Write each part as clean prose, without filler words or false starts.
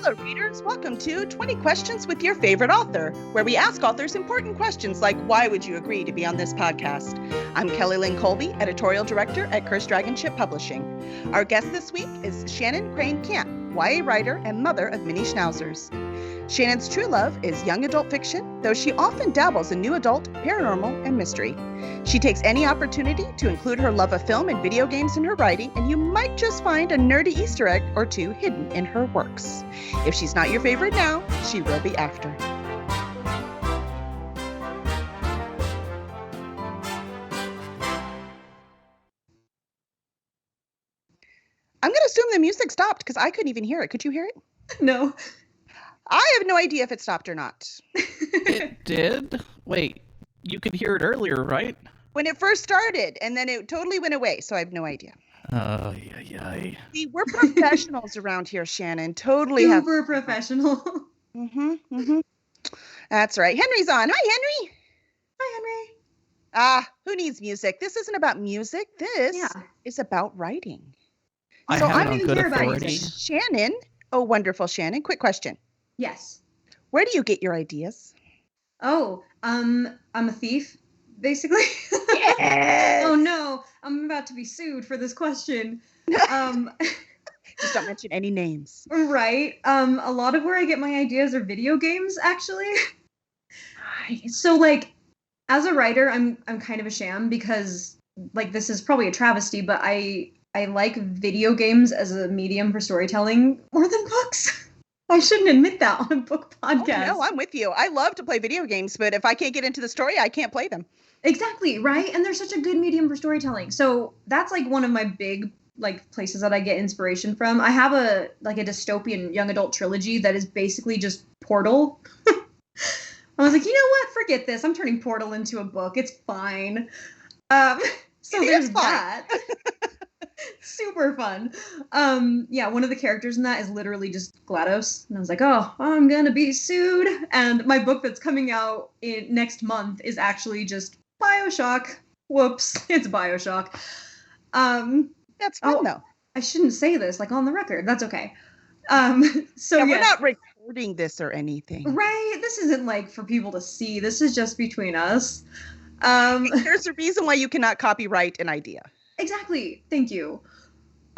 Hello, readers. Welcome to 20 Questions with Your Favorite Author, where we ask authors important questions like, why would you agree to be on this podcast? I'm Kelly Lynn Colby, Editorial Director at Cursed Dragon Ship Publishing. Our guest this week is Shannen Crane Camp, YA writer and mother of mini schnauzers. Shannen's true love is young adult fiction, though she often dabbles in new adult, paranormal, and mystery. She takes any opportunity to include her love of film and video games in her writing, and you might just find a nerdy Easter egg or two hidden in her works. If she's not your favorite now, she will be after. I'm going to assume the music stopped because I couldn't even hear it. Could you hear it? No. I have no idea if it stopped or not. It did? Wait, you could hear it earlier, right? When it first started, and then it totally went away, so I have no idea. Oh, yeah. See, we're professionals around here, Shannen. Totally Super professional. That's right. Henry's on. Hi, Henry. Hi, Henry. Who needs music? This isn't about music. This is about writing. I So have I'm it on good here about authority. music. Shannen. Oh, wonderful, Shannen. Quick question. Yes. Where do you get your ideas? Oh, I'm a thief, basically. Yes. Oh no, I'm about to be sued for this question. Just don't mention any names. Right. A lot of where I get my ideas are video games, actually. So, like, as a writer, I'm kind of a sham because, like, this is probably a travesty, but I like video games as a medium for storytelling more than books. I shouldn't admit that on a book podcast. Oh, no, I'm with you. I love to play video games, but if I can't get into the story, I can't play them. Exactly, right? And they're such a good medium for storytelling. So that's like one of my big places that I get inspiration from. I have a dystopian young adult trilogy that is basically just Portal. I was like, you know what? Forget this. I'm turning Portal into a book. It's fine. So there's that. Super fun. One of the characters in that is literally just GLaDOS. And I was like, oh, I'm gonna be sued. And my book that's coming out next month is actually just BioShock. Whoops, it's BioShock. That's fun, though. I shouldn't say this, on the record. That's okay. We're not recording this or anything. Right? This isn't, for people to see. This is just between us. There's a reason why you cannot copyright an idea. Exactly. Thank you.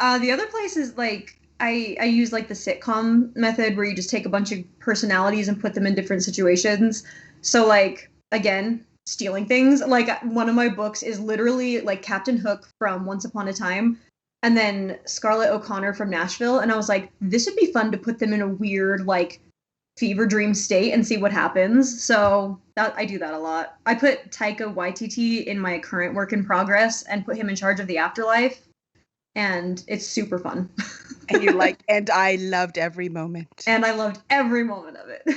The other place is I use the sitcom method where you just take a bunch of personalities and put them in different situations. So again, stealing things. One of my books is literally Captain Hook from Once Upon a Time and then Scarlett O'Connor from Nashville. And I was like, this would be fun to put them in a weird fever dream state and see what happens. So I do that a lot. I put Taika Waititi in my current work in progress and put him in charge of the afterlife. And it's super fun. And and I loved every moment. And I loved every moment of it.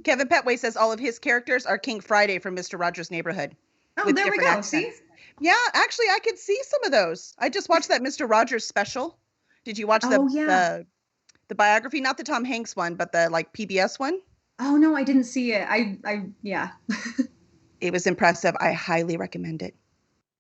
Kevin Petway says all of his characters are King Friday from Mr. Rogers' Neighborhood. Oh, there we go. Accents. See? Yeah, actually, I could see some of those. I just watched that Mr. Rogers special. Did you watch the biography? Not the Tom Hanks one, but the PBS one? Oh, no, I didn't see it. Yeah. It was impressive. I highly recommend it.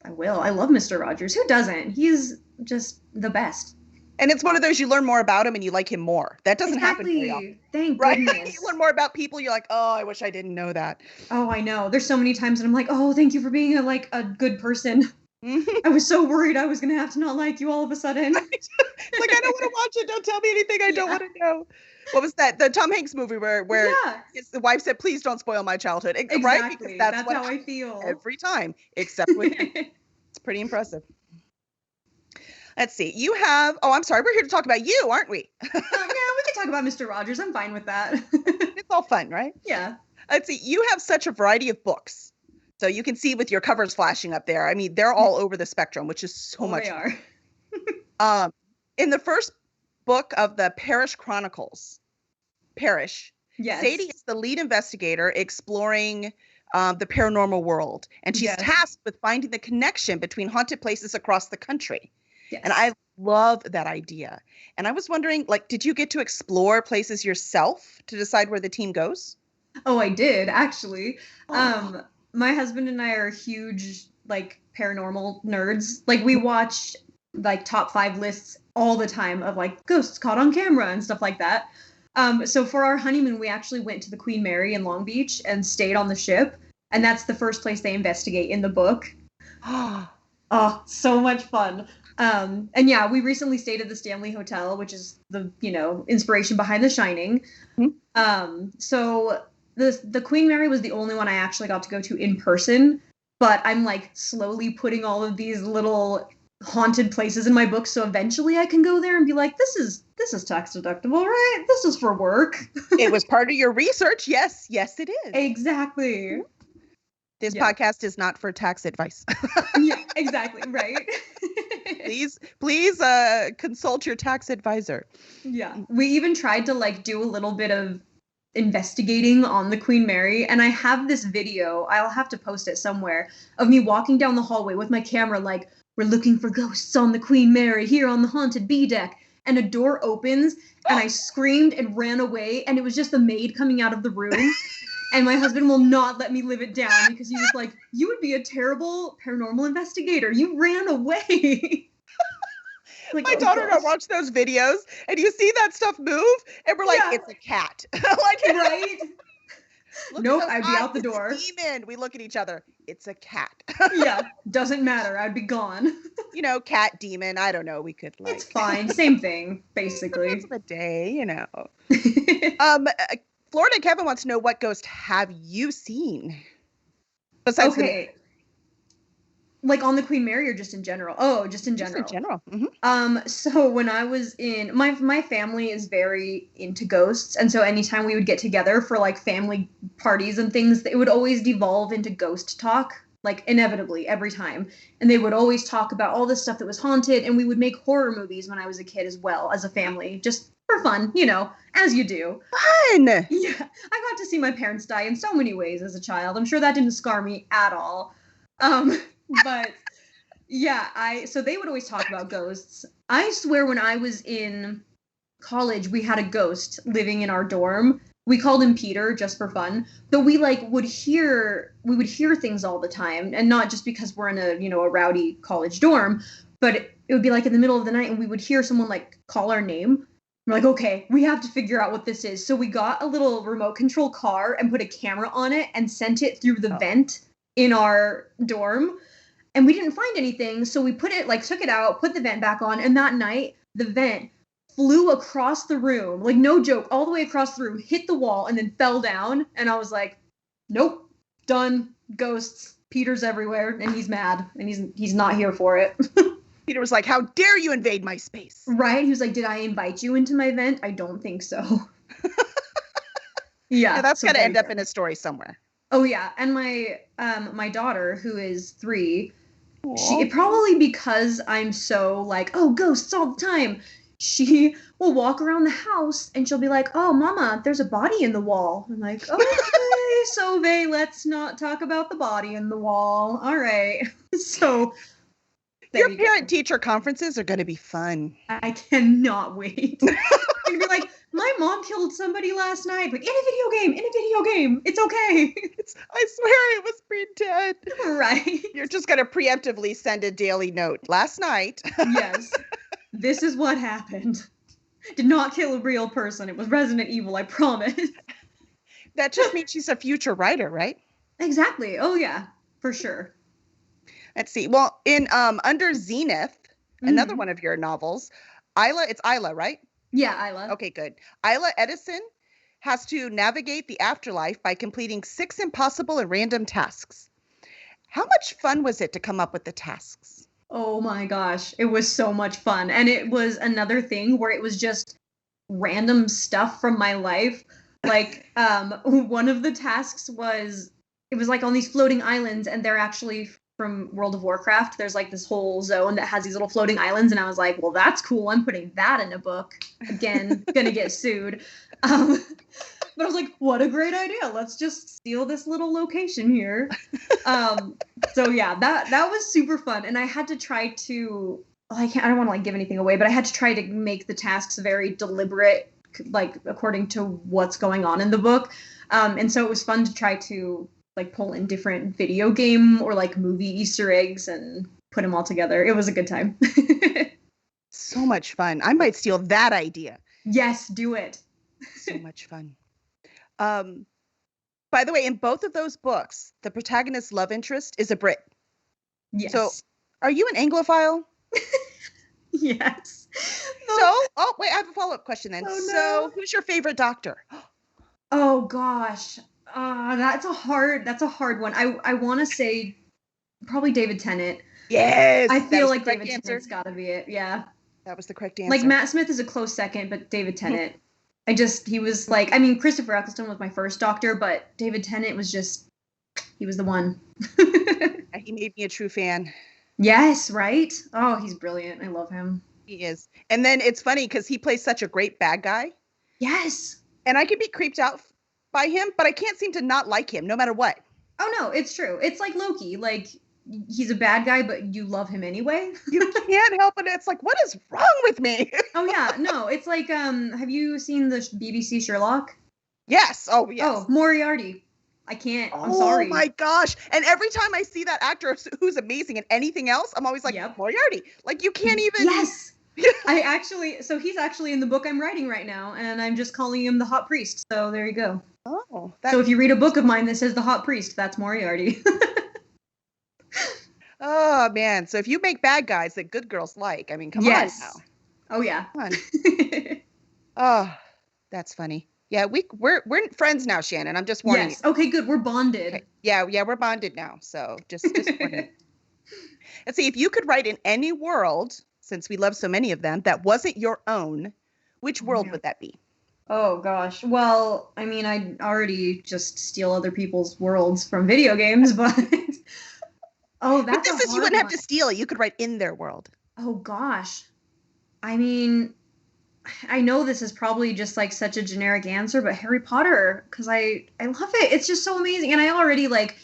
I will. I love Mr. Rogers. Who doesn't? He's just the best. And it's one of those you learn more about him and you like him more. That doesn't happen very often. Thank goodness. You learn more about people, you're like, oh, I wish I didn't know that. Oh, I know. There's so many times that I'm like, oh, thank you for being a good person. I was so worried I was going to have to not like you all of a sudden. I don't want to watch it. Don't tell me anything I don't want to know. What was that? The Tom Hanks movie where the wife said, please don't spoil my childhood. Exactly. Right? Because that's how I feel. Every time, except with you. It's pretty impressive. Let's see. You have, I'm sorry. We're here to talk about you, aren't we? We can talk about Mr. Rogers. I'm fine with that. It's all fun, right? Yeah. Let's see. You have such a variety of books. So you can see with your covers flashing up there. I mean, they're all over the spectrum, which is so much. They are. In the first book of the Parish Chronicles, Parish, yes. Sadie is the lead investigator exploring the paranormal world. And she's tasked with finding the connection between haunted places across the country. Yes. And I love that idea. And I was wondering, did you get to explore places yourself to decide where the team goes? Oh, I did, actually. Oh. My husband and I are huge, paranormal nerds. We watched like top 5 lists all the time of like ghosts caught on camera and stuff like that. So for our honeymoon, we actually went to the Queen Mary in Long Beach and stayed on the ship. And that's the first place they investigate in the book. Oh, so much fun. And yeah, we recently stayed at the Stanley Hotel, which is the, inspiration behind The Shining. So the Queen Mary was the only one I actually got to go to in person, but I'm like slowly putting all of these little haunted places in my book, so eventually I can go there and be like, this is tax deductible, right? This is for work. It was part of your research. Yes, it is. Exactly. This podcast is not for tax advice. Yeah, exactly, right? Please consult your tax advisor. Yeah. We even tried to like do a little bit of investigating on the Queen Mary, and I have this video, I'll have to post it somewhere, of me walking down the hallway with my camera like, we're looking for ghosts on the Queen Mary here on the haunted B deck, and a door opens and I screamed and ran away, and it was just the maid coming out of the room. And my husband will not let me live it down because he was like, you would be a terrible paranormal investigator. You ran away. Like, my daughter and I watch those videos, and you see that stuff move, and we're like, it's a cat. Like, right? Nope, I'd be out the door. Demon. We look at each other. It's a cat. Yeah, doesn't matter. I'd be gone. Cat, demon. I don't know. We could like. It's fine. Same thing, basically. It's a day, Florida Kevin wants to know, what ghost have you seen? Besides like on the Queen Mary or just in general? Oh, just in general. Just in general. Mm-hmm. So when I was in my family is very into ghosts, and so anytime we would get together for like family parties and things, it would always devolve into ghost talk, like inevitably every time. And they would always talk about all this stuff that was haunted, and we would make horror movies when I was a kid as well, as a family, just for fun, as you do. Fun! Yeah, I got to see my parents die in so many ways as a child. I'm sure that didn't scar me at all. But yeah, so they would always talk about ghosts. I swear when I was in college, we had a ghost living in our dorm. We called him Peter just for fun. But we would hear things all the time, and not just because we're in a rowdy college dorm, but it would be like in the middle of the night and we would hear someone like call our name. We're like, okay, we have to figure out what this is. So we got a little remote control car and put a camera on it and sent it through the vent in our dorm. And we didn't find anything, so we took it out, put the vent back on, and that night, the vent flew across the room, like no joke, all the way across the room, hit the wall, and then fell down. And I was like, nope, done, ghosts, Peter's everywhere, and he's mad, and he's not here for it. Peter was like, how dare you invade my space? Right? He was like, did I invite you into my vent? I don't think so. Yeah, that's going to end up in a story somewhere. Oh, yeah, and my daughter, who is 3... probably because I'm so like, oh, ghosts all the time, she will walk around the house and she'll be like, oh, mama, there's a body in the wall. I'm like, okay, so let's not talk about the body in the wall. All right. So your parent-teacher conferences are going to be fun. I cannot wait. You'd be like, my mom killed somebody last night, like in a video game. It's okay. I swear it was pre-dead. Right. You're just going to preemptively send a daily note. Last night. Yes. This is what happened. Did not kill a real person. It was Resident Evil, I promise. That just means she's a future writer, right? Exactly. Oh, yeah. For sure. Let's see. Well, in Under Zenith, another one of your novels, it's Isla, right? Yeah, Isla. Okay, good. Isla Edison has to navigate the afterlife by completing 6 impossible and random tasks. How much fun was it to come up with the tasks? Oh my gosh, it was so much fun. And it was another thing where it was just random stuff from my life. Like, one of the tasks was like on these floating islands, and they're actually from World of Warcraft. There's like this whole zone that has these little floating islands, and I was like, well, that's cool. I'm putting that in a book. Again, gonna get sued. But I was like, what a great idea. Let's just steal this little location here. So yeah, that was super fun. And I had to try to, I don't want to like give anything away, but I had to try to make the tasks very deliberate, like according to what's going on in the book. And so it was fun to try to like pull in different video game or like movie Easter eggs and put them all together. It was a good time. So much fun. I might steal that idea. Yes, do it. So much fun. By the way, in both of those books, the protagonist's love interest is a Brit. Yes. So, are you an Anglophile? Yes. Oh wait, I have a follow-up question then. Oh, no. So, who's your favorite Doctor? Oh gosh, that's a hard one. I want to say probably David Tennant. Yes, I feel like David Tennant's got to be it. Yeah. That was the correct answer. Like Matt Smith is a close second, but David Tennant. He was like, I mean, Christopher Eccleston was my first Doctor, but David Tennant was he was the one. He made me a true fan. Yes, right? Oh, he's brilliant. I love him. He is. And then it's funny because he plays such a great bad guy. Yes. And I can be creeped out by him, but I can't seem to not like him no matter what. Oh, no, it's true. It's like Loki. Like, he's a bad guy, but you love him anyway. You can't help it. It's like, what is wrong with me? Oh, yeah. No, it's like, have you seen the BBC Sherlock? Yes. Oh, yes. Oh, Moriarty. I can't. I'm Oh sorry. my gosh. And every time I see that actor who's amazing in anything else, I'm always like, Yep. Moriarty. Like, you can't even. Yes. So he's actually in the book I'm writing right now, and I'm just calling him the Hot Priest. So there you go. Oh. So if you read a book of mine that says the Hot Priest, that's Moriarty. Oh, man. So if you make bad guys that good girls like, I mean, come on now. Oh, yeah. Come on. Oh, that's funny. Yeah, we're friends now, Shannon. I'm just warning you. Okay, good. We're bonded. Okay. Yeah, we're bonded now. So just warning. Let's see, if you could write in any world, since we love so many of them, that wasn't your own, which world would that be? Oh gosh. Well, I mean, I already just steal other people's worlds from video games, but oh, that's but this is you wouldn't have to steal it. You could write in their world. Oh gosh. I mean, I know this is probably just like such a generic answer, but Harry Potter, because I love it. It's just so amazing. And I already like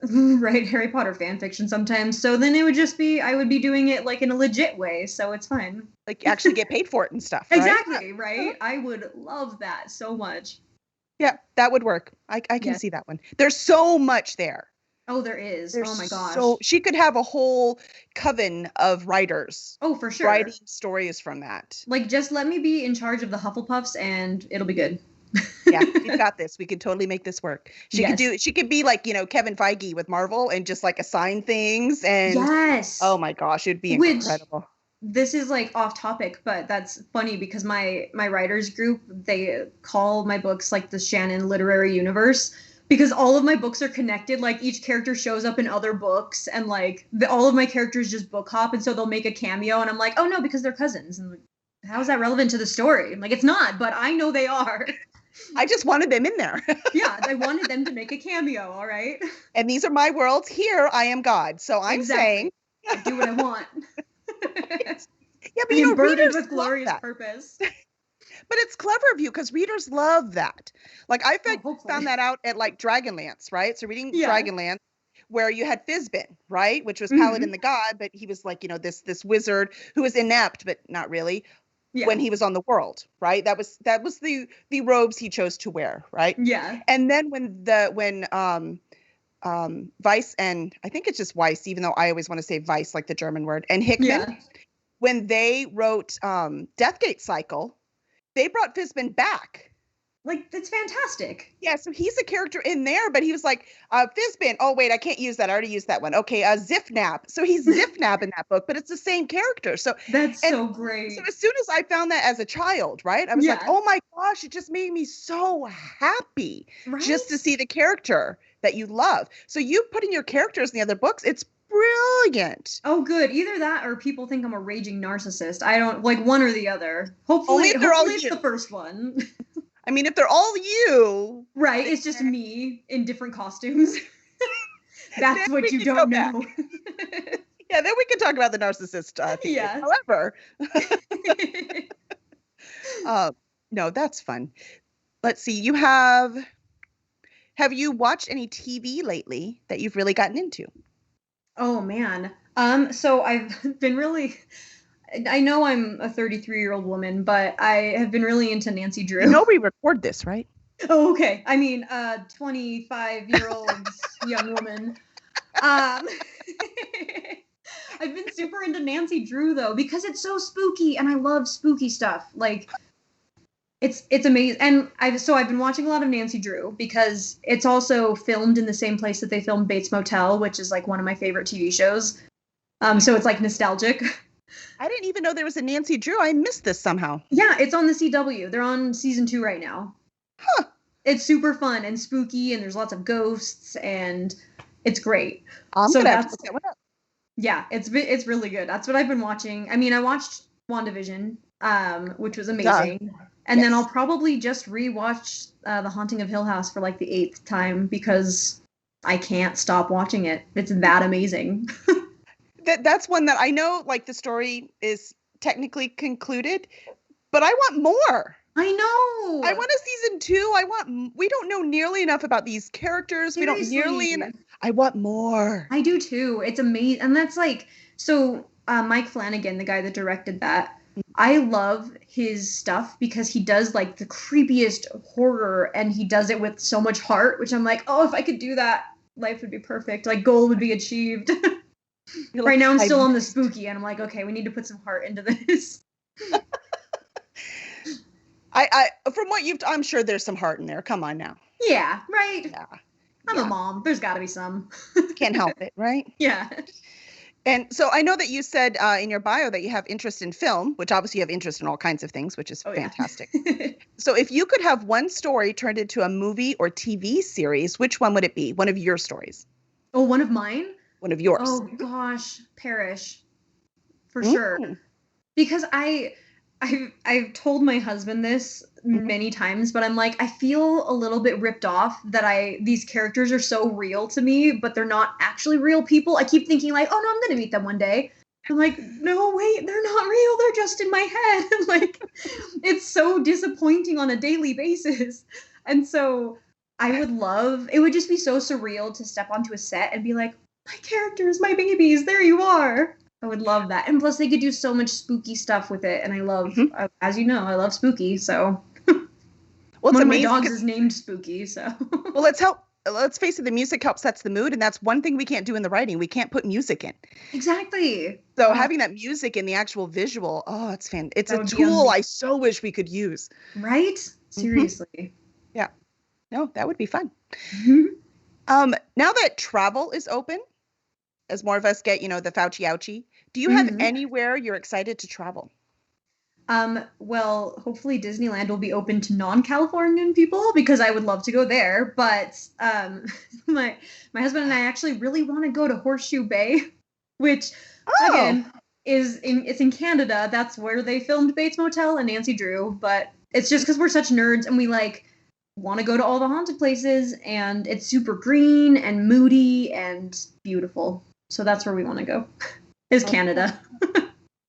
write Harry Potter fan fiction sometimes. So then it would just be, I would be doing it like in a legit way. So it's fine. Like actually get paid for it and stuff. Right? Exactly. Right. I would love that so much. Yeah, that would work. I can see that one. There's so much there. Oh, there is. Oh my gosh. So she could have a whole coven of writers. Oh, for sure. Writing stories from that. Like, just let me be in charge of the Hufflepuffs and it'll be good. Yeah, we've got this. We can totally make this work. She could be like, Kevin Feige with Marvel and just like assign things and yes. Oh my gosh, it'd be incredible. This is like off topic, but that's funny because my writers group, they call my books like the Shannen literary universe. Because all of my books are connected, like each character shows up in other books, and like all of my characters just book hop, and so they'll make a cameo, and I'm like, oh no, because they're cousins. And like, how is that relevant to the story? I'm like, it's not, but I know they are. I just wanted them in there. Yeah, I wanted them to make a cameo, all right? And these are my worlds. Here, I am God. So I'm saying. I do what I want. Yeah, but readers with glorious purpose. But it's clever of you because readers love that. Like I found that out at like Dragonlance, right? So reading Dragonlance, where you had Fizbin, right, which was Paladin the God, but he was like this wizard who was inept, but not really. Yeah. When he was on the world, right? That was the robes he chose to wear, right? Yeah. And then when Weiss, and I think it's just Weiss, even though I always want to say Weiss, like the German word, and Hickman, when they wrote Deathgate Cycle. They brought Fizbin back. Like, that's fantastic. Yeah, so he's a character in there, but he was like, Fizbin, oh, wait, I can't use that. I already used that one. Okay, Zifnab. So he's Zifnab in that book, but it's the same character. So that's so great. So as soon as I found that as a child, right, I was like, oh my gosh, it just made me so happy just to see the character that you love. So you putting your characters in the other books, it's brilliant. Oh, good. Either that or people think I'm a raging narcissist. I don't like one or the other. Hopefully it's the first one. I mean, if they're all you. Right. It's just me in different costumes. That's what you don't know. Yeah, then we can talk about the narcissist. Yeah. However. No, that's fun. Let's see. Have you watched any TV lately that you've really gotten into? Oh man. So I've been really, I know I'm a 33-year-old woman, but I have been really into Nancy Drew. You know we record this, right? Oh, okay. I mean, 25-year-old young woman. I I've been super into Nancy Drew though because it's so spooky and I love spooky stuff. Like it's amazing. And I've been watching a lot of Nancy Drew because it's also filmed in the same place that they filmed Bates Motel, which is like one of my favorite TV shows. So it's like nostalgic. I didn't even know there was a Nancy Drew. I missed this somehow. Yeah, it's on the CW. They're on season 2 right now. Huh. It's super fun and spooky and there's lots of ghosts and it's great. I'm So gonna have to that's look that one up. yeah, it's really good. That's what I've been watching. I mean, I watched WandaVision, which was Duh. amazing. And then Yes. I'll probably just rewatch The Haunting of Hill House for like the 8th time because I can't stop watching it. It's that amazing. That's one that I know, like, the story is technically concluded, but I want more. I know. I want a season 2. We don't know nearly enough about these characters. We don't nearly Seriously. enough. I want more. I do too. It's amazing. And that's like, so Mike Flanagan, the guy that directed that, I love his stuff because he does like the creepiest horror and he does it with so much heart, which I'm like, oh, if I could do that, life would be perfect. Like goal would be achieved. You're Right like, now I'm I- still on the spooky and I'm like, okay, we need to put some heart into this. I from what I'm sure there's some heart in there. Come on now. Yeah, right? Yeah. I'm Yeah. a mom. There's got to be some. Can't help it, right? Yeah. And so I know that you said in your bio that you have interest in film, which obviously you have interest in all kinds of things, which is Oh, yeah. fantastic. So if you could have one story turned into a movie or TV series, which one would it be? One of your stories. Oh, one of mine? One of yours. Oh gosh, Parish. For Mm. sure. Because I've told my husband this many times, but I'm like, I feel a little bit ripped off that these characters are so real to me, but they're not actually real people. I keep thinking like, oh no, I'm gonna meet them one day. I'm like, no, wait, they're not real. They're just in my head. Like, it's so disappointing on a daily basis. And so it would just be so surreal to step onto a set and be like, my characters, my babies, there you are. I would love that. And plus they could do so much spooky stuff with it. And I love, as you know, I love spooky. So Well, it's one of my amazing dogs 'cause- is named Spooky. So well, let's face it, the music helps sets the mood, and that's one thing we can't do in the writing. We can't put music in. exactly. So having that music in the actual visual, it's it's That a would be tool I amazing. so wish we could use. Right? Seriously. No, that would be fun. Mhm. Now that travel is open, as more of us get, the Fauci ouchie, do you have Mhm. anywhere you're excited to travel? Well, hopefully Disneyland will be open to non-Californian people because I would love to go there. But my husband and I actually really want to go to Horseshoe Bay, which again it's in Canada. That's where they filmed Bates Motel and Nancy Drew. But it's just because we're such nerds and we like want to go to all the haunted places, and it's super green and moody and beautiful. So that's where we want to go. Is Canada.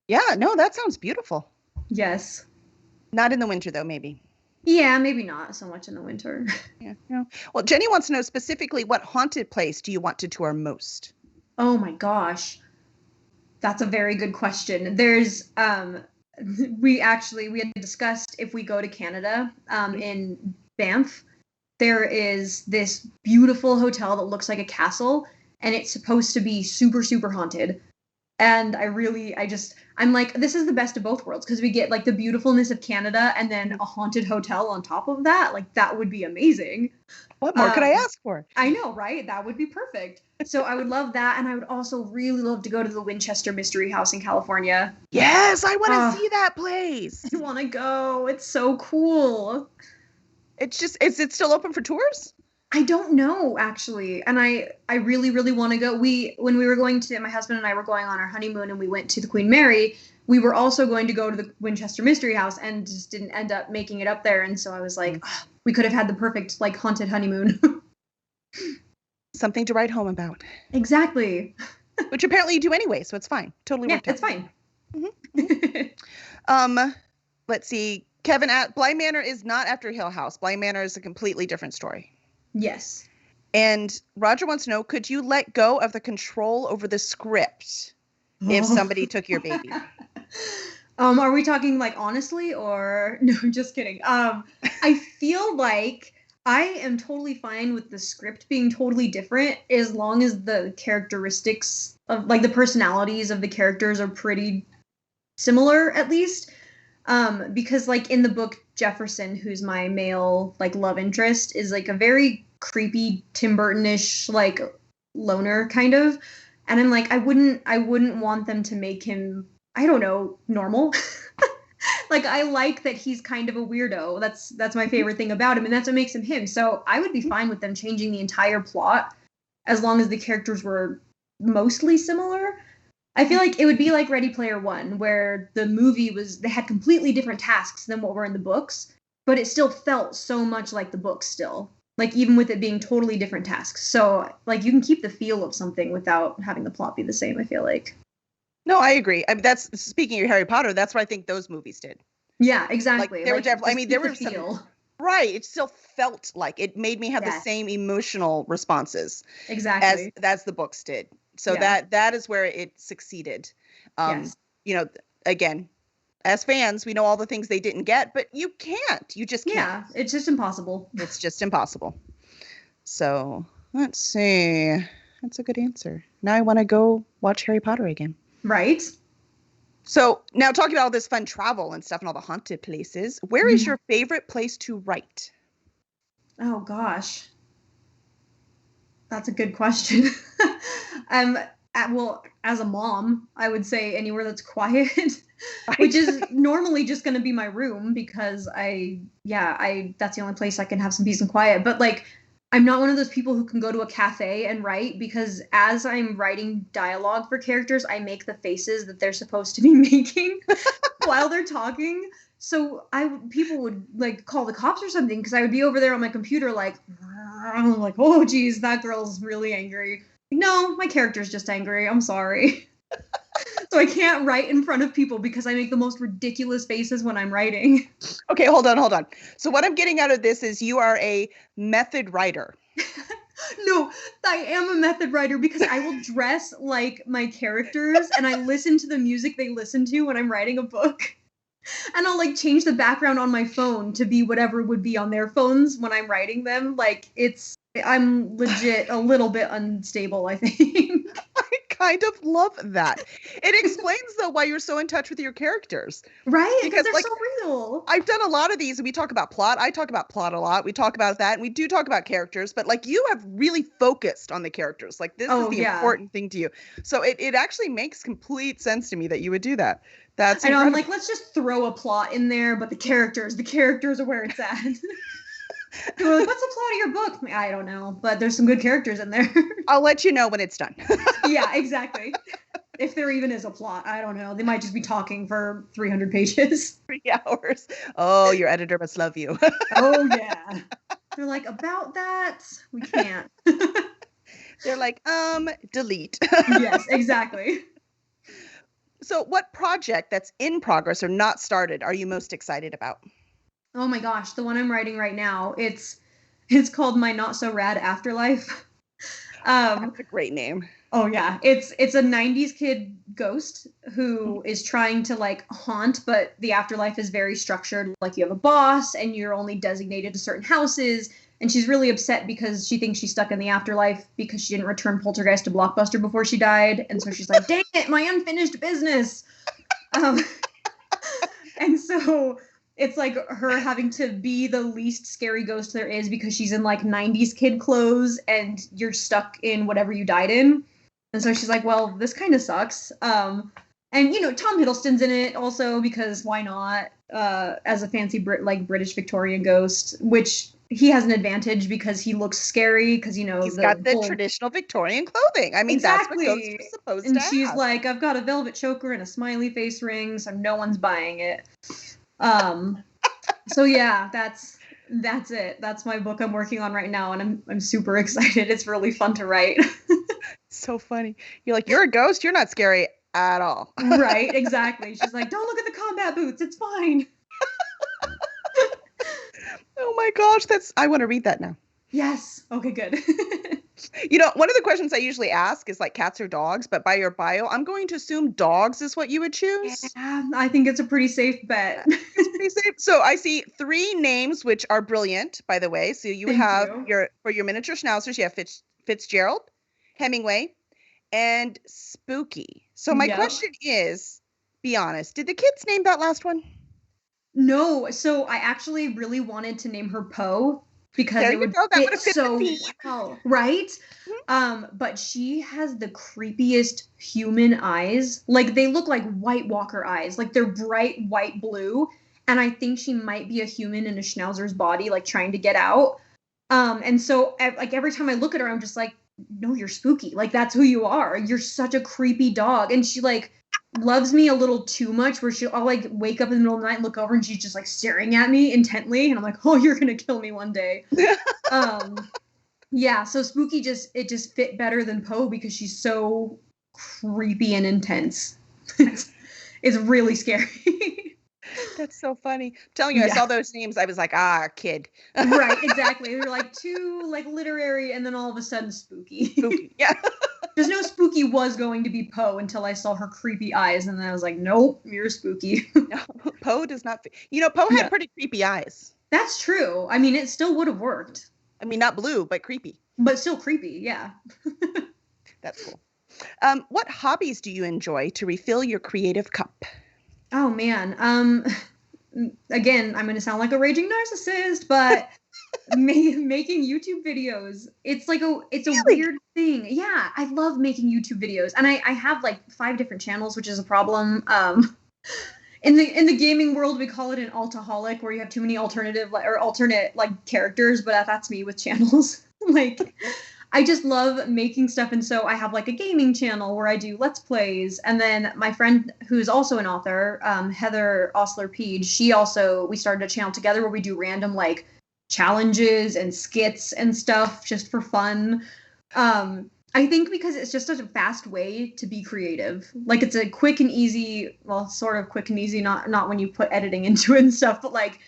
Yeah, no, that sounds beautiful. Yes. Not in the winter though, maybe. Yeah, maybe not so much in the winter. Yeah, no. Well, Jenny wants to know specifically, what haunted place do you want to tour most? Oh my gosh. That's a very good question. There's we had discussed if we go to Canada, in Banff, there is this beautiful hotel that looks like a castle and it's supposed to be super, super haunted. And I'm like, this is the best of both worlds because we get like the beautifulness of Canada and then a haunted hotel on top of that. Like that would be amazing. What more could I ask for? I know, right? That would be perfect. So I would love that. And I would also really love to go to the Winchester Mystery House in California. Yes, I want Oh. to see that place. I want to go. It's so cool. Is it still open for tours? I don't know, actually. And I really, really want to go. When we were my husband and I were going on our honeymoon and we went to the Queen Mary, we were also going to go to the Winchester Mystery House and just didn't end up making it up there. And so I was like, we could have had the perfect like haunted honeymoon. Something to write home about. Exactly. Which apparently you do anyway, so it's fine. Totally Yeah, worked out. it's fine. Let's see. Kevin, Bly Manor is not after Hill House. Bly Manor is a completely different story. Yes. And Roger wants to know, could you let go of the control over the script if somebody took your baby? Are we talking like honestly or no, I'm just kidding. I feel like I am totally fine with the script being totally different as long as the characteristics like the personalities of the characters are pretty similar, at least. Because like in the book, Jefferson, who's my male like love interest, is like a very creepy Tim Burton-ish like loner kind of. And I'm like, I wouldn't want them to make him, I don't know, normal. Like I like that he's kind of a weirdo. That's my favorite thing about him, and that's what makes him him. So I would be fine with them changing the entire plot as long as the characters were mostly similar. I feel like it would be like Ready Player One, where the movie was they had completely different tasks than what were in the books, but it still felt so much like the books still. Like even with it being totally different tasks. So like you can keep the feel of something without having the plot be the same, I feel like. No, I agree. I mean, that's speaking of Harry Potter. That's what I think those movies did. Yeah, exactly. Like they were definitely. I mean, there were the feel. some. Right. It still felt like it made me have the Yes. same emotional responses Exactly. as the books did. So Yeah. that is where it succeeded. Yes. You know, again, as fans, we know all the things they didn't get, but you can't. You just can't. Yeah, it's just impossible. It's just impossible. So let's see. That's a good answer. Now I want to go watch Harry Potter again. Right? So now talking about all this fun travel and stuff and all the haunted places, where is your favorite place to write? Oh gosh. That's a good question. Well, as a mom, I would say anywhere that's quiet, which is normally just going to be my room because that's the only place I can have some peace and quiet. But like, I'm not one of those people who can go to a cafe and write because as I'm writing dialogue for characters, I make the faces that they're supposed to be making while they're talking. So people would like call the cops or something because I would be over there on my computer like, I'm like, oh geez, that girl's really angry. No, my character's just angry. I'm sorry. So I can't write in front of people because I make the most ridiculous faces when I'm writing. Okay, hold on. So what I'm getting out of this is you are a method writer. No, I am a method writer because I will dress like my characters and I listen to the music they listen to when I'm writing a book. And I'll like change the background on my phone to be whatever would be on their phones when I'm writing them. Like I'm legit a little bit unstable, I think. I kind of love that. It explains though why you're so in touch with your characters. Right? Because they're like, so real. I've done a lot of these and we talk about plot. I talk about plot a lot. We talk about that and we do talk about characters, but like you have really focused on the characters. Like this is the important thing to you. So it actually makes complete sense to me that you would do that. That's incredible. I'm like, let's just throw a plot in there, but the characters are where it's at. People are like, what's the plot of your book? I don't know, but there's some good characters in there. I'll let you know when it's done. Yeah, exactly. If there even is a plot, I don't know. They might just be talking for 300 pages. 3 hours. Oh, your editor must love you. Oh, yeah. They're like, about that, we can't. They're like, delete. Yes, exactly. So what project that's in progress or not started are you most excited about? Oh my gosh, the one I'm writing right now, it's called My Not So Rad Afterlife. That's a great name. Oh yeah, it's a 90s kid ghost who is trying to like haunt, but the afterlife is very structured. Like you have a boss and you're only designated to certain houses. And she's really upset because she thinks she's stuck in the afterlife because she didn't return Poltergeist to Blockbuster before she died. And so she's like, dang it, my unfinished business. And so it's like her having to be the least scary ghost there is because she's in like 90s kid clothes and you're stuck in whatever you died in. And so she's like, well, this kind of sucks. And, you know, Tom Hiddleston's in it also because why not? As a fancy British Victorian ghost, which he has an advantage because he looks scary because, you know, he's got the traditional Victorian clothing. I mean, exactly. That's what ghosts are supposed and to she's have. Like, I've got a velvet choker and a smiley face ring, so no one's buying it. So yeah, that's it. That's my book I'm working on right now, and I'm super excited. It's really fun to write. So funny. You're like, you're a ghost. You're not scary at all. Right? Exactly. She's like, don't look at the combat boots. It's fine. Oh my gosh, I want to read that now. Yes. Okay, good. You know, one of the questions I usually ask is like cats or dogs, but by your bio, I'm going to assume dogs is what you would choose. Yeah, I think it's a pretty safe bet. It's pretty safe. So I see 3 names, which are brilliant, by the way. So you have for your miniature schnauzers, you have Fitzgerald, Hemingway, and Spooky. So my Yep. question is, be honest, did the kids name that last one? No, so I actually really wanted to name her Poe because There it you would go. That would fit have fit so the theme. well, right? But she has the creepiest human eyes. Like they look like White Walker eyes. Like they're bright white blue. And I think she might be a human in a schnauzer's body, like trying to get out. And so like every time I look at her, I'm just like, no, you're Spooky. Like that's who you are. You're such a creepy dog. And she like loves me a little too much where I'll like wake up in the middle of the night and look over and she's just like staring at me intently. And I'm like, oh, you're going to kill me one day. Yeah. So Spooky just fit better than Poe because she's so creepy and intense. It's really scary. That's so funny. I'm telling you, I saw those names. I was like, kid. Right, exactly. They're like too like literary, and then all of a sudden Spooky. Spooky, yeah. There's no Spooky was going to be Poe until I saw her creepy eyes, and then I was like, nope, you're Spooky. No, Poe does not fit. Poe had pretty creepy eyes. That's true. I mean, it still would have worked. I mean, not blue, but creepy. But still creepy, yeah. That's cool. What hobbies do you enjoy to refill your creative cup? Oh man. Again, I'm going to sound like a raging narcissist, but making YouTube videos, it's a weird thing. Yeah, I love making YouTube videos, and I have like 5 different channels, which is a problem. In the gaming world, we call it an altaholic, where you have too many alternate like characters, but that's me with channels. Like, I just love making stuff, and so I have like a gaming channel where I do Let's Plays, and then my friend who's also an author, Heather Osler-Peage, we started a channel together where we do random like challenges and skits and stuff just for fun. I think because it's just such a fast way to be creative. Like it's a quick and easy, well, sort of quick and easy, not when you put editing into it and stuff, but like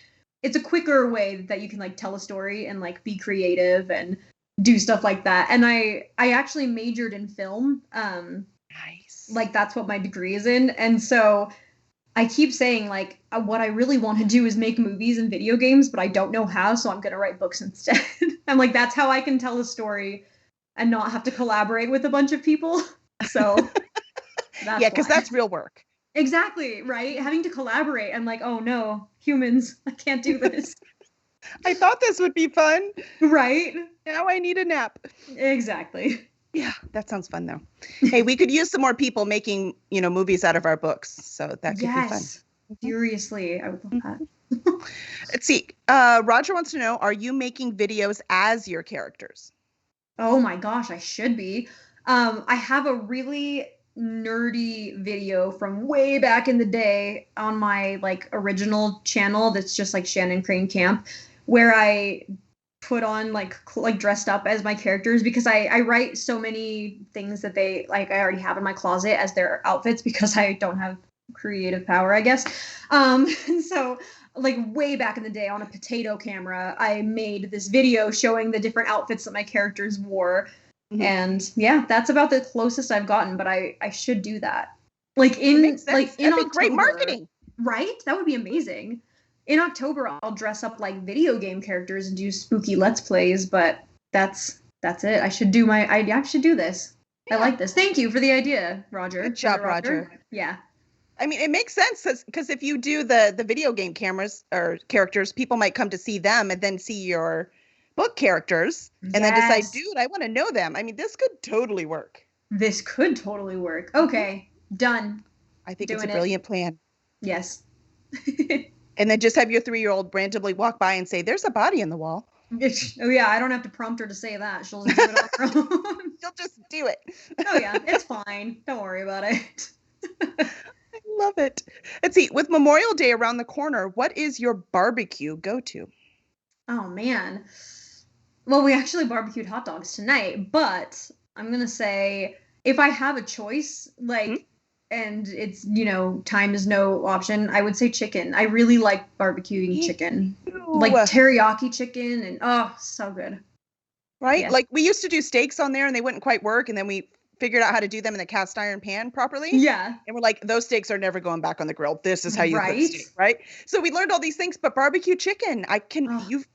it's a quicker way that you can like tell a story and like be creative and do stuff like that. And I actually majored in film. Nice. Like that's what my degree is in. And so I keep saying like what I really want to do is make movies and video games, but I don't know how, so I'm going to write books instead. I'm like, that's how I can tell a story and not have to collaborate with a bunch of people. So yeah, because that's real work. Exactly, right? Having to collaborate. I'm like, oh no, humans, I can't do this. I thought this would be fun. Right? Now I need a nap. Exactly. Yeah, that sounds fun though. Hey, we could use some more people making, movies out of our books. So that could be fun. Seriously, I would love that. Let's see. Roger wants to know, are you making videos as your characters? Oh my gosh, I should be. I have a really nerdy video from way back in the day on my like original channel that's just like Shannen Crane Camp, where I put on like dressed up as my characters because I write so many things that they like I already have in my closet as their outfits because I don't have creative power, I guess. And so like way back in the day on a potato camera, I made this video showing the different outfits that my characters wore. Mm-hmm. And yeah, that's about the closest I've gotten, but I should do that. Like in October, great marketing. Right? That would be amazing. In October, I'll dress up like video game characters and do spooky Let's Plays, but that's it. I should do this. Yeah. I like this. Thank you for the idea, Roger. Good job, Roger. Yeah. I mean, it makes sense because if you do the video game cameras or characters, people might come to see them and then see your book characters and then decide, dude, I want to know them. I mean, this could totally work. Okay, done. I think it's a brilliant plan. Yes. And then just have your 3-year-old randomly walk by and say, there's a body in the wall. Oh, yeah, I don't have to prompt her to say that. She'll just do it on her own. She'll just do it. Oh, yeah, it's fine. Don't worry about it. I love it. Let's see, with Memorial Day around the corner, what is your barbecue go-to? Oh, man. Well, we actually barbecued hot dogs tonight, but I'm going to say if I have a choice, like, and it's, time is no option, I would say chicken. I really like barbecuing chicken. Like teriyaki chicken and, oh, so good. Right? Yeah. Like we used to do steaks on there and they wouldn't quite work. And then we figured out how to do them in the cast iron pan properly. Yeah. And we're like, those steaks are never going back on the grill. This is how you cook Right. steak, right? So we learned all these things, but barbecue chicken,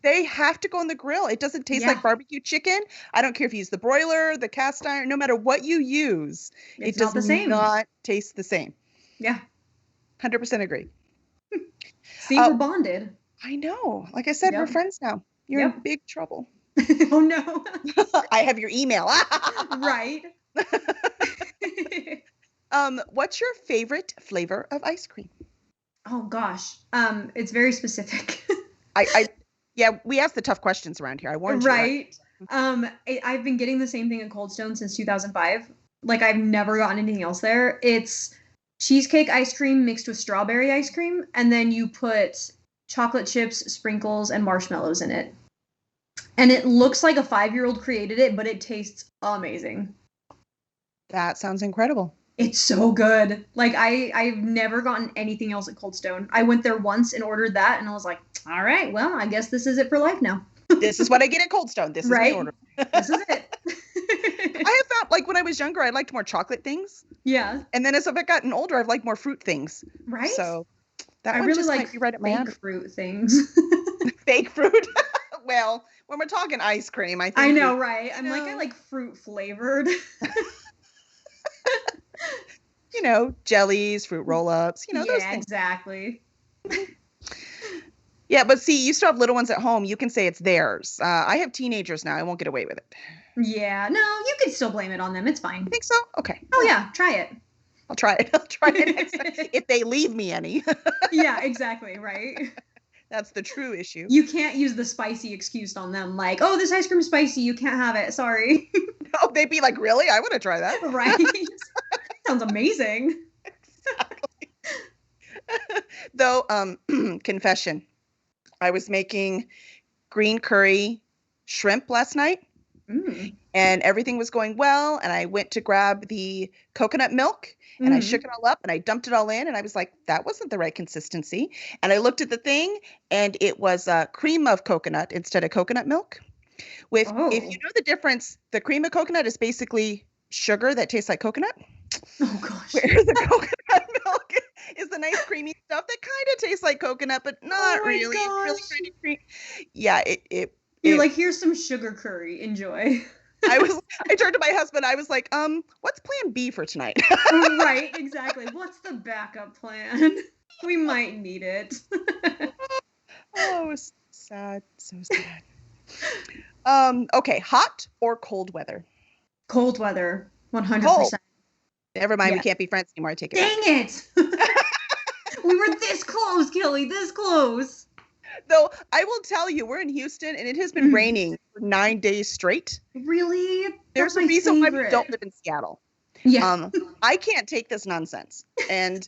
they have to go on the grill. It doesn't taste like barbecue chicken. I don't care if you use the broiler, the cast iron, no matter what you use, it does not taste the same. Yeah. 100% agree. See, we're bonded. I know. Like I said, we're friends now. You're in big trouble. Oh, no. I have your email. Right. What's your favorite flavor of ice cream? Oh gosh. It's very specific. We ask the tough questions around here. I warned you. Right. I've been getting the same thing at Cold Stone since 2005. Like, I've never gotten anything else there. It's cheesecake ice cream mixed with strawberry ice cream, and then you put chocolate chips, sprinkles, and marshmallows in it. And it looks like a 5-year-old created it, but it tastes amazing. That sounds incredible. It's so good. Like, I've never gotten anything else at Cold Stone. I went there once and ordered that, and I was like, all right, well, I guess this is it for life now. This is what I get at Cold Stone. This is my order. This is it. I have found, like, when I was younger, I liked more chocolate things. Yeah. And then as I've gotten older, I've liked more fruit things. Right. So that I one really just like might be right at my fake fruit things. Fake fruit? Well, when we're talking ice cream, I think. I know, right? I like fruit flavored. Jellies, fruit roll-ups, those things. Yeah, exactly. Yeah, but see, you still have little ones at home. You can say it's theirs. I have teenagers now. I won't get away with it. Yeah, no, you can still blame it on them. It's fine. You think so? Okay. Oh, yeah, try it. I'll try it. Next time, if they leave me any. Yeah, exactly, right? That's the true issue. You can't use the spicy excuse on them, like, oh, this ice cream's spicy, you can't have it, sorry. No, they'd be like, really? I want to try that. Right? Sounds amazing. Exactly. Though, confession, I was making green curry shrimp last night, and everything was going well, and I went to grab the coconut milk, and I shook it all up, and I dumped it all in, and I was like, that wasn't the right consistency. And I looked at the thing, and it was cream of coconut instead of coconut milk. If you know the difference, the cream of coconut is basically sugar that tastes like coconut. Oh, gosh. Where the coconut milk is the nice creamy stuff that kind of tastes like coconut, but not really. It's really kind of creamy. Yeah, You're like, here's some sugar curry. Enjoy. I turned to my husband. I was like, what's plan B for tonight? Right, exactly. What's the backup plan? We might need it. Oh, it was sad. So sad. Okay, hot or cold weather? Cold weather, 100%. Cold. Never mind, we can't be friends anymore. I take it back. Dang it! We were this close, Kelly, this close. Though I will tell you, we're in Houston, and it has been raining for 9 days straight. Really? There's a reason why we don't live in Seattle. Yeah. I can't take this nonsense. And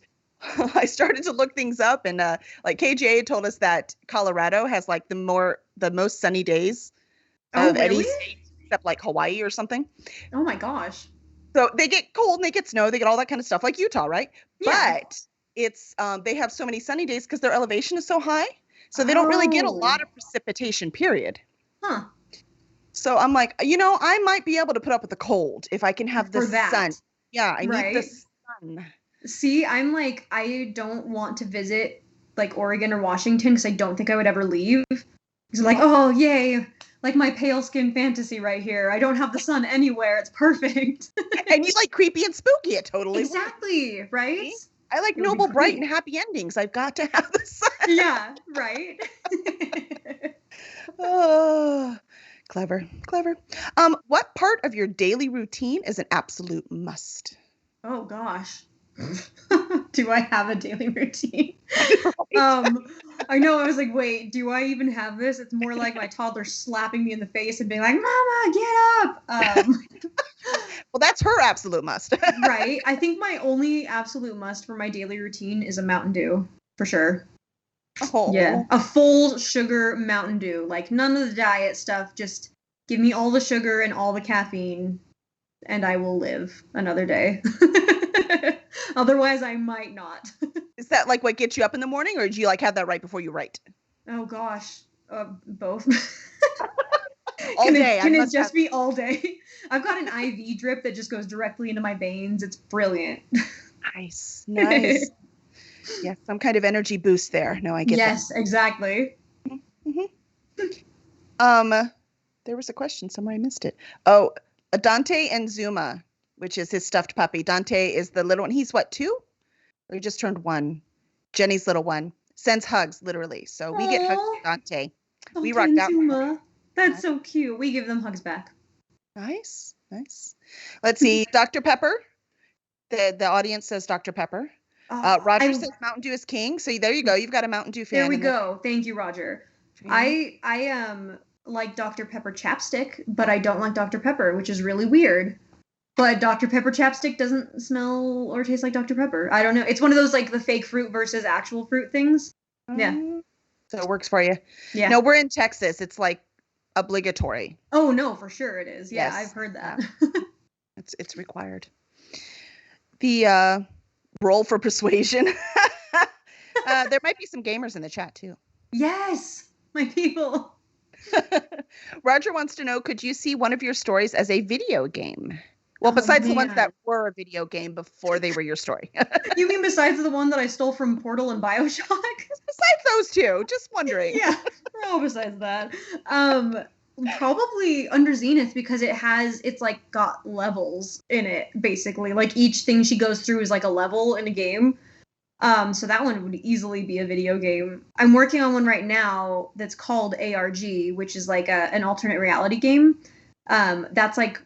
I started to look things up, and like KGA told us that Colorado has like the most sunny days of any state except like Hawaii or something. Oh my gosh. So they get cold and they get snow, they get all that kind of stuff like Utah, right? Yeah. But it's they have so many sunny days because their elevation is so high. So they don't really get a lot of precipitation, period. Huh. So I'm like, I might be able to put up with the cold if I can have the sun. Yeah, I need the sun. See, I'm like, I don't want to visit like Oregon or Washington because I don't think I would ever leave. Because I'm like, oh, yay. Like my pale skin fantasy right here. I don't have the sun anywhere. It's perfect. And you like creepy and spooky. It totally exactly, works. Right? I like noble, bright, and happy endings. I've got to have the sun. Yeah, right? Oh, clever. What part of your daily routine is an absolute must? Oh, gosh. Do I have a daily routine? Right. I know. I was like, wait, do I even have this? It's more like my toddler slapping me in the face and being like, Mama, get up. Well, that's her absolute must. Right. I think my only absolute must for my daily routine is a Mountain Dew, for sure. Oh. Yeah. A full sugar Mountain Dew. Like none of the diet stuff. Just give me all the sugar and all the caffeine and I will live another day. Otherwise, I might not. Is that like what gets you up in the morning, or do you like have that right before you write? Oh gosh, both. All day. Can it just be all day? I've got an IV drip that just goes directly into my veins. It's brilliant. Nice. Yes, some kind of energy boost there. No, I get that. Yes, exactly. There was a question somewhere. I missed it. Oh, Dante and Zuma, which is his stuffed puppy. Dante is the little one. He's what, 2? Or he just turned 1. Jenny's little one. Sends hugs, literally. So we get hugs from Dante. We rocked out. Zuma. That's so cute. We give them hugs back. Nice. Let's see. Dr. Pepper. The audience says Dr. Pepper. Roger says Mountain Dew is king. So there you go. You've got a Mountain Dew fan. There we go. Thank you, Roger. I like Dr. Pepper chapstick, but I don't like Dr. Pepper, which is really weird. But Dr. Pepper chapstick doesn't smell or taste like Dr. Pepper. I don't know. It's one of those like the fake fruit versus actual fruit things. Yeah. So it works for you. Yeah. No, we're in Texas. It's like obligatory. Oh no, for sure it is. Yeah, Yes. I've heard that. It's required. The roll for persuasion. There might be some gamers in the chat too. Yes, my people. Roger wants to know, could you see one of your stories as a video game? Well, besides the ones that were a video game before they were your story. You mean besides the one that I stole from Portal and BioShock? Besides those two, just wondering. Yeah, oh, besides that. Probably Under Zenith, because it's like got levels in it, basically. Like each thing she goes through is like a level in a game. So that one would easily be a video game. I'm working on one right now that's called ARG, which is like an alternate reality game. That's like,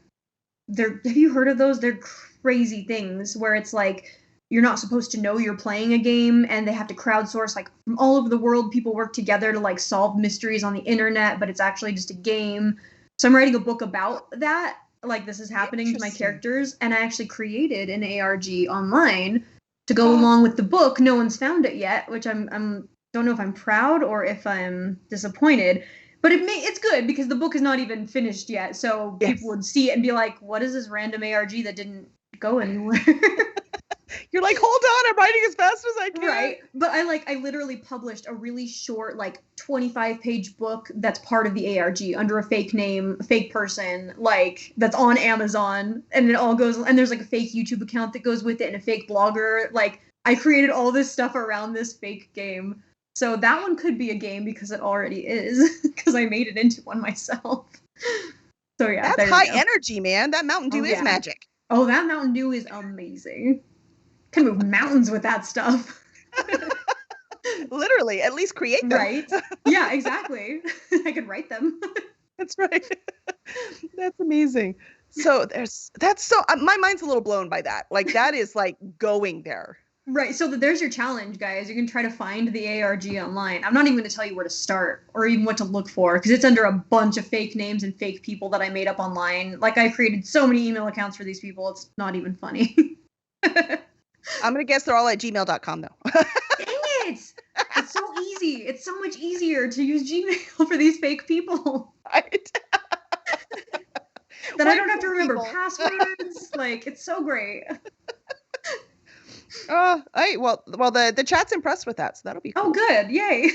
have you heard of those? They're crazy things where it's like you're not supposed to know you're playing a game, and they have to crowdsource like from all over the world. People work together to like solve mysteries on the internet, but it's actually just a game. So I'm writing a book about that. Like this is happening to my characters, and I actually created an ARG online to go along with the book. No one's found it yet, which I'm don't know if I'm proud or if I'm disappointed. But it's good because the book is not even finished yet, so people would see it and be like, "What is this random ARG that didn't go anywhere?" You're like, hold on, I'm writing as fast as I can. Right. But I literally published a really short, like 25-page book that's part of the ARG under a fake name, a fake person, like that's on Amazon, and it all goes, and there's like a fake YouTube account that goes with it and a fake blogger. Like I created all this stuff around this fake game. So that one could be a game because it already is, because I made it into one myself. So yeah. That's high energy, man. That Mountain Dew is magic. Oh, that Mountain Dew is amazing. Can move mountains with that stuff. Literally, at least create them. Right. Yeah, exactly. I could write them. That's right. That's amazing. So my mind's a little blown by that. Like that is like going there. Right. So there's your challenge, guys. You can try to find the ARG online. I'm not even going to tell you where to start or even what to look for, because it's under a bunch of fake names and fake people that I made up online. Like I created so many email accounts for these people. It's not even funny. I'm going to guess they're all at gmail.com though. Dang it! It's so easy. It's so much easier to use Gmail for these fake people. Right. Then I don't have to remember passwords. Like, it's so great. Well, the chat's impressed with that, so that'll be cool. Oh, good. Yay.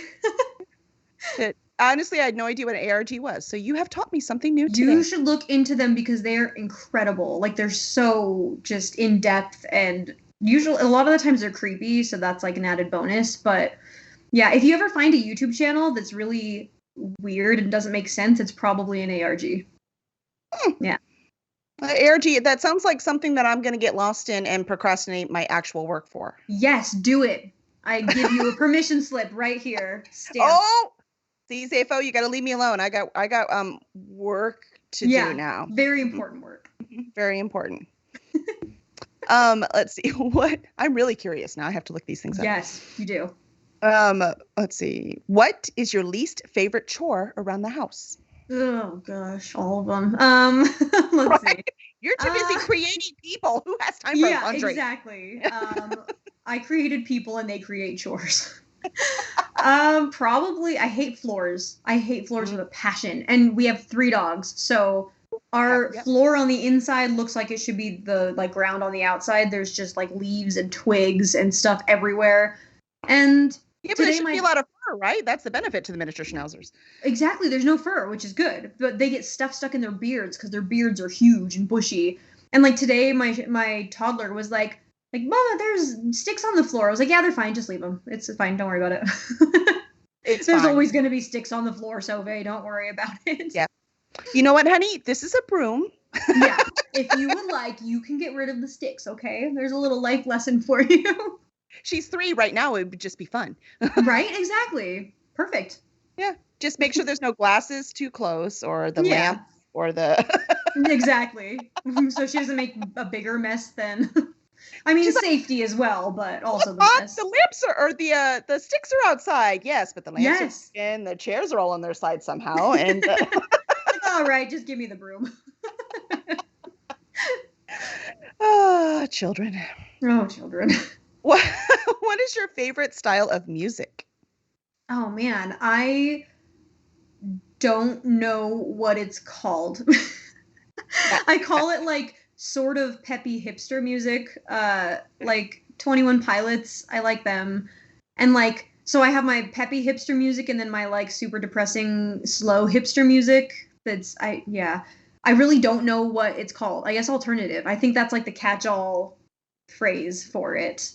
Honestly, I had no idea what an ARG was, so you have taught me something new today. You should look into them because they're incredible. Like, they're so just in-depth, and usually, a lot of the times they're creepy, so that's like an added bonus. But yeah, if you ever find a YouTube channel that's really weird and doesn't make sense, it's probably an ARG. Yeah. ARG, that sounds like something that I'm going to get lost in and procrastinate my actual work for. Yes, do it. I give you a permission slip right here. Stamp. Oh, see, Zafo, you got to leave me alone. I got work to do now. Very important work. Very important. Let's see what I'm really curious now. I have to look these things up. Yes, you do. Let's see. What is your least favorite chore around the house? Oh gosh, all of them. Let's see. You're too busy creating people. Who has time for laundry? Exactly. I created people and they create chores. Probably I hate floors. I hate floors with a passion. And we have 3 dogs, so our floor on the inside looks like it should be the like ground on the outside. There's just like leaves and twigs and stuff everywhere. And but it should be a lot of fur, right? That's the benefit to the miniature schnauzers. Exactly. There's no fur, which is good. But they get stuff stuck in their beards because their beards are huge and bushy. And like today, my toddler was like, Mama, there's sticks on the floor. I was like, yeah, they're fine. Just leave them. It's fine. Don't worry about it. There's fine. always going to be sticks on the floor, Sove. Don't worry about it. Yeah. You know what, honey? This is a broom. Yeah. If you would like, you can get rid of the sticks, okay? There's a little life lesson for you. She's 3 right now. It would just be fun. Right? Exactly. Perfect. Yeah. Just make sure there's no glasses too close or the lamp or the... Exactly. So she doesn't make a bigger mess than... I mean, safety as well, but also the mess. The lamps are, or the sticks are outside. Yes, but the lamps are in, the chairs are all on their side somehow. And all right, just give me the broom. Oh, children. Oh, children. What is your favorite style of music? Oh, man. I don't know what it's called. I call it like sort of peppy hipster music, like 21 Pilots. I like them. And like, so I have my peppy hipster music and then my like super depressing slow hipster music. I really don't know what it's called. I guess alternative. I think that's like the catch-all phrase for it.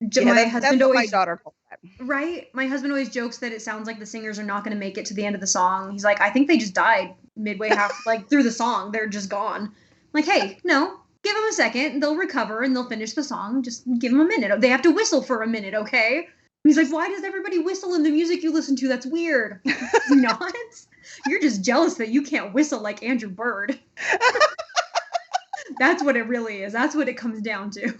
My husband always, my daughter called that. Right? My husband always jokes that it sounds like the singers are not going to make it to the end of the song. He's like, I think they just died midway like through the song. They're just gone. I'm like, hey, no, give them a second. They'll recover and they'll finish the song. Just give them a minute. They have to whistle for a minute, okay? And he's like, why does everybody whistle in the music you listen to? That's weird. It's not. You're just jealous that you can't whistle like Andrew Bird. That's what it really is. That's what it comes down to.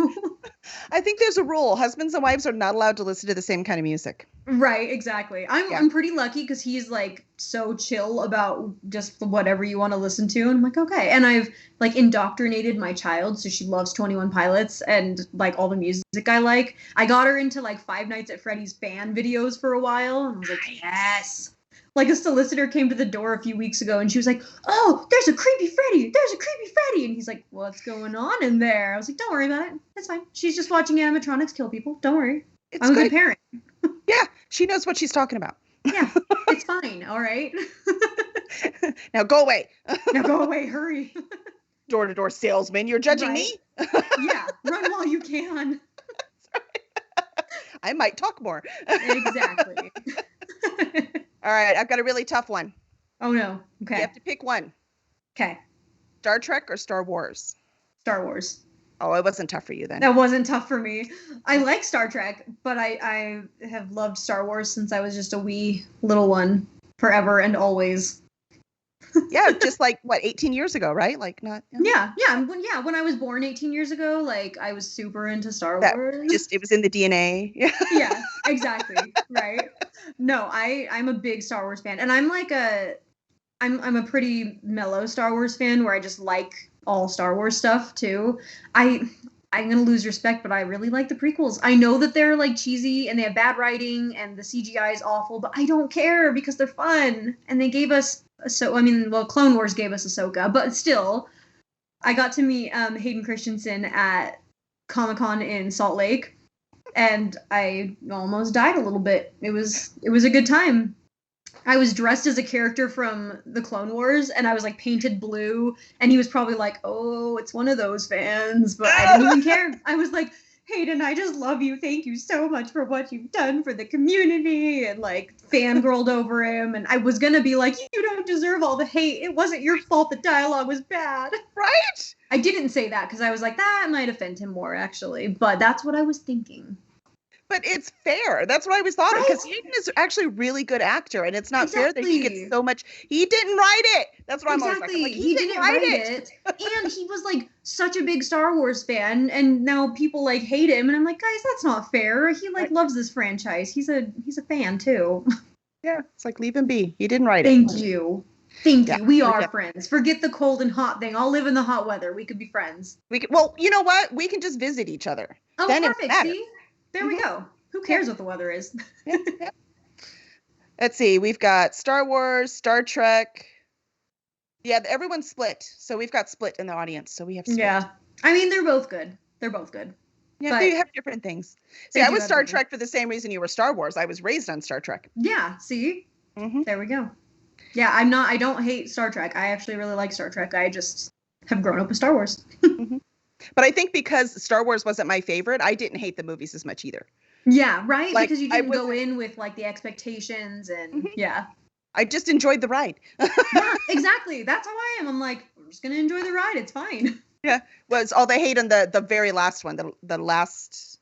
I think there's a rule. Husbands and wives are not allowed to listen to the same kind of music. Right, exactly. I'm pretty lucky because he's like so chill about just whatever you want to listen to. And I'm like, okay. And I've like indoctrinated my child. So she loves 21 Pilots and like all the music I like. I got her into like Five Nights at Freddy's fan videos for a while. And I was like, yes. Like a solicitor came to the door a few weeks ago and she was like, oh, there's a creepy Freddy. There's a creepy Freddy. And he's like, what's going on in there? I was like, don't worry about it. It's fine. She's just watching animatronics kill people. Don't worry. I'm a good parent. Yeah, she knows what she's talking about. Yeah, it's fine. All right. Now go away. Now go away. Hurry. Door-to-door salesman. You're judging me? Yeah, run while you can. I might talk more. Exactly. All right, I've got a really tough one. Oh, no. Okay. You have to pick one. Okay. Star Trek or Star Wars? Star Wars. Oh, it wasn't tough for you then. That wasn't tough for me. I like Star Trek, but I have loved Star Wars since I was just a wee little one, forever and always. Yeah, just like, 18 years ago, right? Like, not... Yeah. When I was born 18 years ago, like, I was super into Star Wars. It was in the DNA. Yeah, exactly. Right. No, I'm a big Star Wars fan. And I'm like I'm a pretty mellow Star Wars fan where I just like all Star Wars stuff too. I'm gonna lose respect, but I really like the prequels. I know that they're like cheesy and they have bad writing and the CGI is awful, but I don't care because they're fun. And they gave us Clone Wars gave us Ahsoka, but still, I got to meet Hayden Christensen at Comic-Con in Salt Lake, and I almost died a little bit. It was a good time. I was dressed as a character from the Clone Wars, and I was like painted blue, and he was probably like, oh, it's one of those fans, but I didn't even care. I was like, Hayden, I just love you. Thank you so much for what you've done for the community, and like fangirled over him. And I was gonna be like, you don't deserve all the hate. It wasn't your fault the dialogue was bad. Right? I didn't say that because I was like, that might offend him more, actually. But that's what I was thinking. But it's fair. That's what I always thought of, because Hayden is actually a really good actor, and it's not fair that he gets so much. He didn't write it. That's what I'm always like. He didn't write it. And he was like such a big Star Wars fan, and now people like hate him, and I'm like, guys, that's not fair. He like loves this franchise. He's a fan too. Yeah, it's like, leave him be. He didn't write it. Thank you. We are friends. Forget the cold and hot thing. I'll live in the hot weather. We could be friends. Well, you know what? We can just visit each other. Oh, then perfect. See? There we go. Who cares what the weather is? Yeah. Let's see. We've got Star Wars, Star Trek. Yeah, everyone's split. So we've got split in the audience. So we have split. Yeah. I mean, they're both good. Yeah, But they have different things. See, they I do was have Star different- Trek for the same reason you were Star Wars. I was raised on Star Trek. Yeah, see? Hmm There we go. Yeah, I don't hate Star Trek. I actually really like Star Trek. I just have grown up with Star Wars. hmm But I think because Star Wars wasn't my favorite, I didn't hate the movies as much either. Yeah, right? Like, Because you I didn't go wasn't- in with like the expectations and Mhm. yeah. I just enjoyed the ride. Yeah, exactly. That's how I am. I'm like, I'm just gonna enjoy the ride. It's fine. Was all the hate on the very last one, the last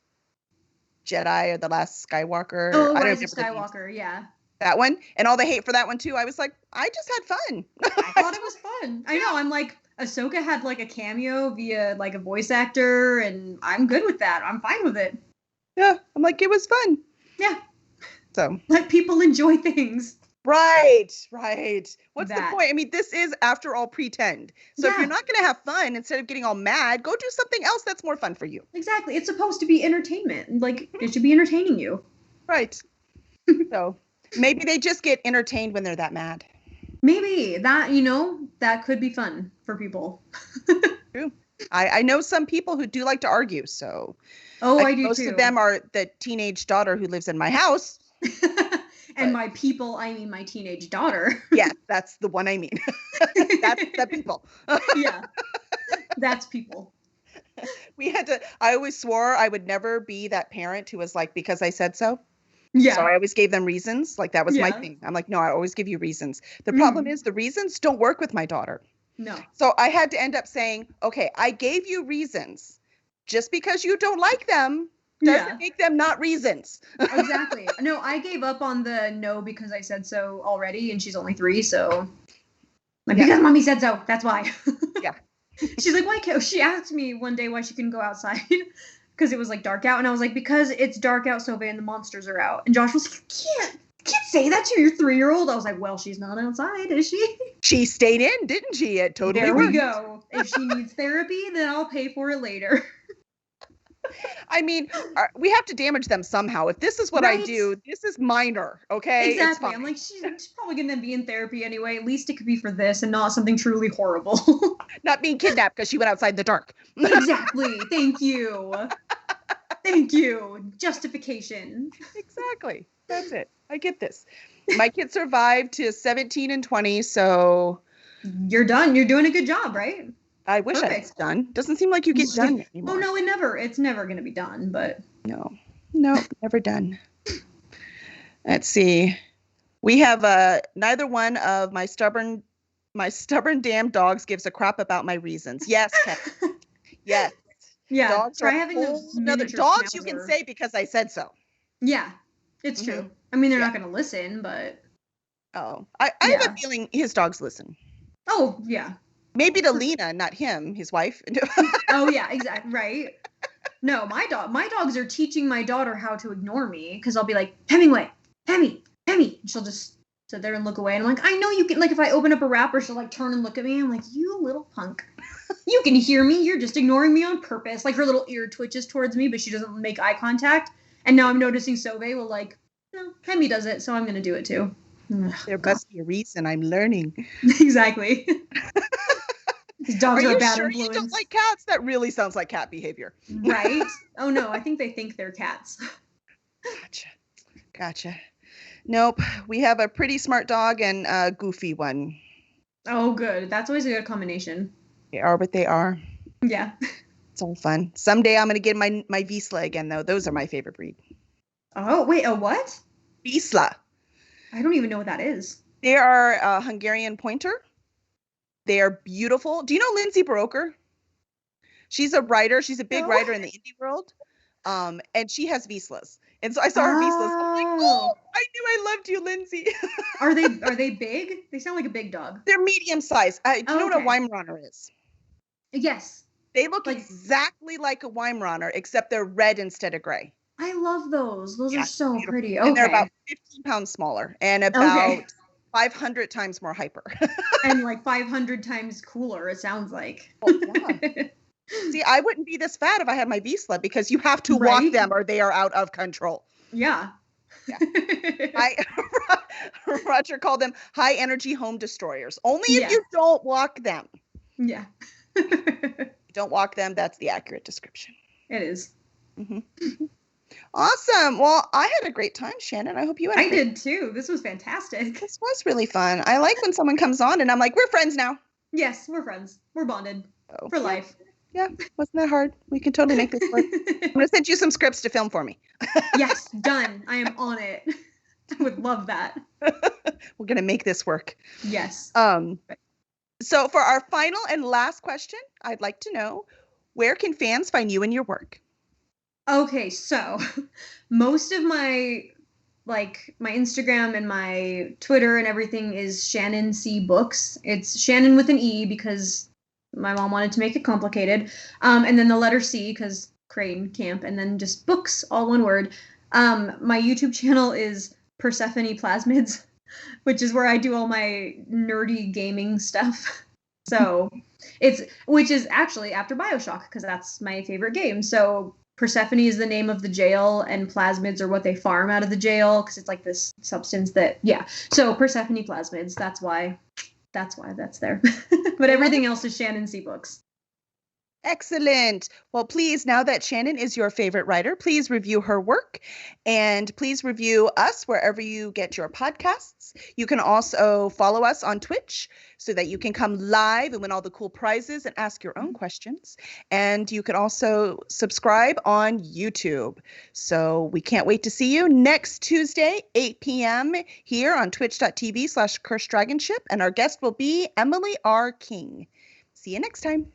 Jedi or the last Skywalker. Oh, I don't Rise of remember the names. Skywalker, yeah. That one, and all the hate for that one too. I was like, I just had fun. I thought it was fun. I know. I'm like, Ahsoka had like a cameo via like a voice actor, and I'm good with that. I'm fine with it. Yeah, I'm like, it was fun. Yeah. So Let people enjoy things. right. What's That. the point? I mean, this is after all pretend. So if Yeah. you're not going to have fun, instead of getting all mad, go do something else that's more fun for you. Exactly. It's supposed to be entertainment. Like, it should be entertaining you. Right. So maybe they just get entertained when they're that mad. Maybe that, that could be fun for people. True. I know some people who do like to argue. So Oh, I do most too. of them are the teenage daughter who lives in my house. And my people, I mean my teenage daughter. Yeah, that's the one I mean. That's the people. Yeah. That's people. I always swore I would never be that parent who was like, because I said so. Yeah. So I always gave them reasons. Like that was my Yeah. thing. I'm like, no, I always give you reasons. The problem is the reasons don't work with my daughter. No. So I had to end up saying, okay, I gave you reasons. Just because you don't like them doesn't make them not reasons. Exactly. No, I gave up on the no because I said so already, and she's only 3, so like, because mommy said so. That's why. Yeah. She's like, why can't she asked me one day why she couldn't go outside because it was like dark out, and I was like, because it's dark out, Sylvia, and the monsters are out. And Josh was like, can't say that to your 3-year-old. I was like, well, she's not outside, is she? She stayed in, didn't she? It totally There we worked. go. If she needs therapy, then I'll pay for it later. I mean, we have to damage them somehow. If this is what I Right? do, this is minor, okay? It's Exactly. fine. I'm like, she's probably going to be in therapy anyway. At least it could be for this and not something truly horrible. Not being kidnapped because she went outside in the dark. Exactly. Thank you. Thank you. Justification. Exactly. That's it. I get this. My kids survived to 17 and 20, so You're done. You're doing a good job, right? I wish I was Perfect. done. Doesn't seem like you get done anymore. Oh no, it's never going to be done, but No, never done. Let's see. We have neither one of my stubborn damn dogs gives a crap about my reasons. Yes, Kevin. Yes. yeah. Dogs try are having a another miniature dogs you can schnauzer. say because I said so. Yeah. It's Mhm. true. I mean, they're Yeah. not going to listen, but Oh, I have Yeah. a feeling his dogs listen. oh, yeah. Maybe to Lena, not him, his wife. Oh yeah, exactly. Right. No, my dogs are teaching my daughter how to ignore me because I'll be like, Hemingway, Hemi, and she'll just sit there and look away. And I'm like, I know you can. Like, if I open up a wrapper, she'll like turn and look at me. I'm like, you little punk, you can hear me. You're just ignoring me on purpose. Like her little ear twitches towards me, but she doesn't make eye contact. And now I'm noticing Sove will like, no, Hemi does it, so I'm gonna do it too. Ugh, There God. must be a reason I'm learning. Exactly. These dogs Are are, a you bad sure influence. you don't like cats? That really sounds like cat behavior. Right? Oh no, I think they think they're cats. Gotcha. Nope. We have a pretty smart dog and a goofy one. Oh, good. That's always a good combination. They are what they are. Yeah. It's all fun. Someday I'm going to get my Vizsla again, though. Those are my favorite breed. Oh, wait, a what? Vizsla. I don't even know what that is. They are a Hungarian pointer. They are beautiful. Do you know Lindsay Broker? She's a writer. She's a big No. writer in the indie world. And she has Vizslas. And so I saw her Vizslas. I'm like, oh, I knew I loved you, Lindsay. Are they big? They sound like a big dog. They're medium size. Do you know what a Okay. Weimaraner is? Yes. They look Like- exactly like a Weimaraner, except they're red instead of gray. I love those. Those Yeah, are so beautiful. pretty. And they're Okay. about 15 pounds smaller and about 500 times more hyper. And like 500 times cooler, it sounds like. Oh, yeah. See, I wouldn't be this fat if I had my Vizsla because you have to walk Right? them or they are out of control. Yeah. Yeah. Roger called them high energy home destroyers. Only if Yeah. you don't walk them. Yeah. Don't walk them. That's the accurate description. It is. Mm-hmm. Awesome. Well, I had a great time, Shannon. I hope you had. I did too. This was fantastic. This was really fun. I like when someone comes on and I'm like, we're friends now. Yes, we're friends. We're bonded for life. Yeah, wasn't that hard? We can totally make this work. I'm going to send you some scripts to film for me. Yes, done. I am on it. I would love that. We're going to make this work. Yes. So for our final and last question, I'd like to know, where can fans find you and your work? Okay, so most of my Instagram and my Twitter and everything is Shannen C Books. It's Shannen with an E because my mom wanted to make it complicated. And then the letter C because Crane Camp, and then just books, all one word. My YouTube channel is Persephone Plasmids, which is where I do all my nerdy gaming stuff. So which is actually after BioShock because that's my favorite game. So Persephone is the name of the jail, and plasmids are what they farm out of the jail because it's like this substance that, yeah. So Persephone Plasmids, that's why that's there. But everything else is Shannen C Books. Excellent. Well, please, now that Shannen is your favorite writer, please review her work and please review us wherever you get your podcasts. You can also follow us on Twitch so that you can come live and win all the cool prizes and ask your own questions. And you can also subscribe on YouTube. So we can't wait to see you next Tuesday, 8 p.m. here on twitch.tv/curseddragonship. And our guest will be Emily R. King. See you next time.